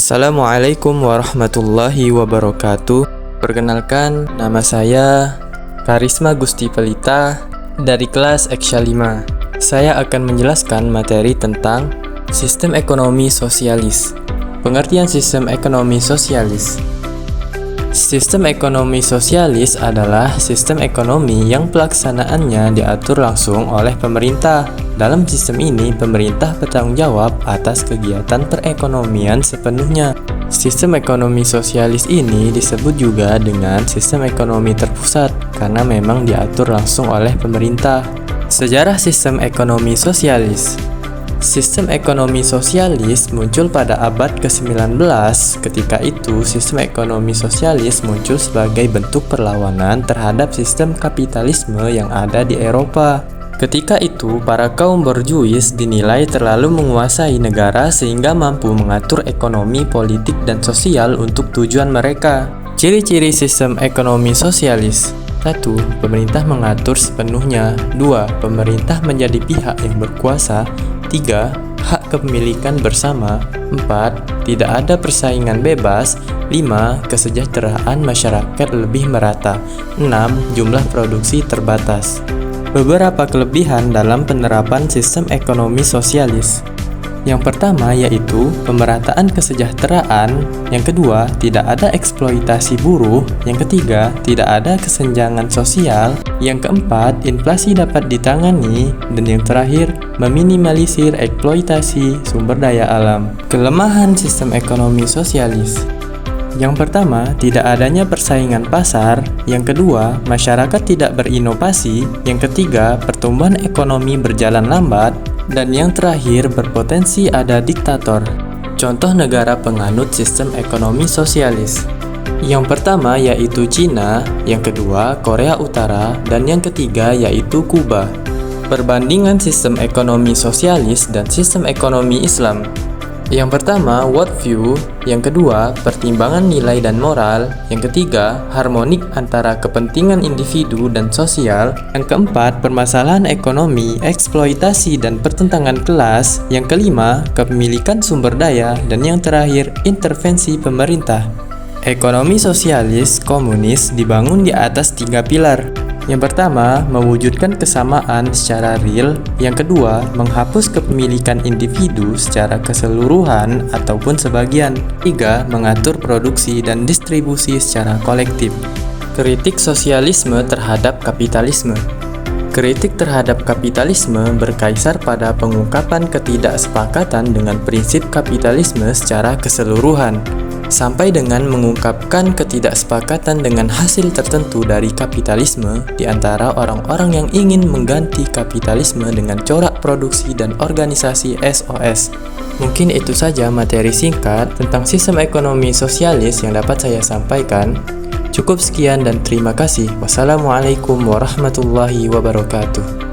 Assalamualaikum warahmatullahi wabarakatuh. Perkenalkan, nama saya Karisma Gusti Pelita dari kelas Eksya 5. Saya akan menjelaskan materi tentang sistem ekonomi sosialis. Pengertian sistem ekonomi sosialis. Sistem ekonomi sosialis adalah sistem ekonomi yang pelaksanaannya diatur langsung oleh pemerintah. Dalam sistem ini, pemerintah bertanggung jawab atas kegiatan perekonomian sepenuhnya. Sistem ekonomi sosialis ini disebut juga dengan sistem ekonomi terpusat karena memang diatur langsung oleh pemerintah. Sejarah sistem ekonomi sosialis. Sistem ekonomi sosialis muncul pada abad ke-19. Ketika itu, sistem ekonomi sosialis muncul sebagai bentuk perlawanan terhadap sistem kapitalisme yang ada di Eropa. Ketika itu, para kaum borjuis dinilai terlalu menguasai negara sehingga mampu mengatur ekonomi, politik, dan sosial untuk tujuan mereka. Ciri-ciri sistem ekonomi sosialis. 1. Pemerintah mengatur sepenuhnya. 2. Pemerintah menjadi pihak yang berkuasa. 3. Hak kepemilikan bersama. 4. Tidak ada persaingan bebas. 5. Kesejahteraan masyarakat lebih merata. 6. Jumlah produksi terbatas. Beberapa kelebihan dalam penerapan sistem ekonomi sosialis. Yang pertama yaitu pemerataan kesejahteraan. Yang kedua, tidak ada eksploitasi buruh. Yang ketiga, tidak ada kesenjangan sosial. Yang keempat, inflasi dapat ditangani. Dan yang terakhir, meminimalisir eksploitasi sumber daya alam. Kelemahan sistem ekonomi sosialis. Yang pertama, tidak adanya persaingan pasar. Yang kedua, masyarakat tidak berinovasi. Yang ketiga, pertumbuhan ekonomi berjalan lambat. Dan yang terakhir, berpotensi ada diktator. Contoh negara penganut sistem ekonomi sosialis. Yang pertama yaitu Cina, yang kedua Korea Utara, dan yang ketiga yaitu Kuba. Perbandingan sistem ekonomi sosialis dan sistem ekonomi Islam. Yang pertama, worldview. Yang kedua, pertimbangan nilai dan moral. Yang ketiga, harmonik antara kepentingan individu dan sosial. Yang keempat, permasalahan ekonomi, eksploitasi, dan pertentangan kelas. Yang kelima, kepemilikan sumber daya. Dan yang terakhir, intervensi pemerintah. Ekonomi sosialis komunis dibangun di atas 3 pilar. Yang pertama, mewujudkan kesamaan secara real. Yang kedua, menghapus kepemilikan individu secara keseluruhan ataupun sebagian. 3. Mengatur produksi dan distribusi secara kolektif. Kritik sosialisme terhadap kapitalisme. Kritik terhadap kapitalisme berkaisar pada pengungkapan ketidaksepakatan dengan prinsip kapitalisme secara keseluruhan, sampai dengan mengungkapkan ketidaksepakatan dengan hasil tertentu dari kapitalisme di antara orang-orang yang ingin mengganti kapitalisme dengan corak produksi dan organisasi SOS. Mungkin itu saja materi singkat tentang sistem ekonomi sosialis yang dapat saya sampaikan. Cukup sekian dan terima kasih. Wassalamualaikum warahmatullahi wabarakatuh.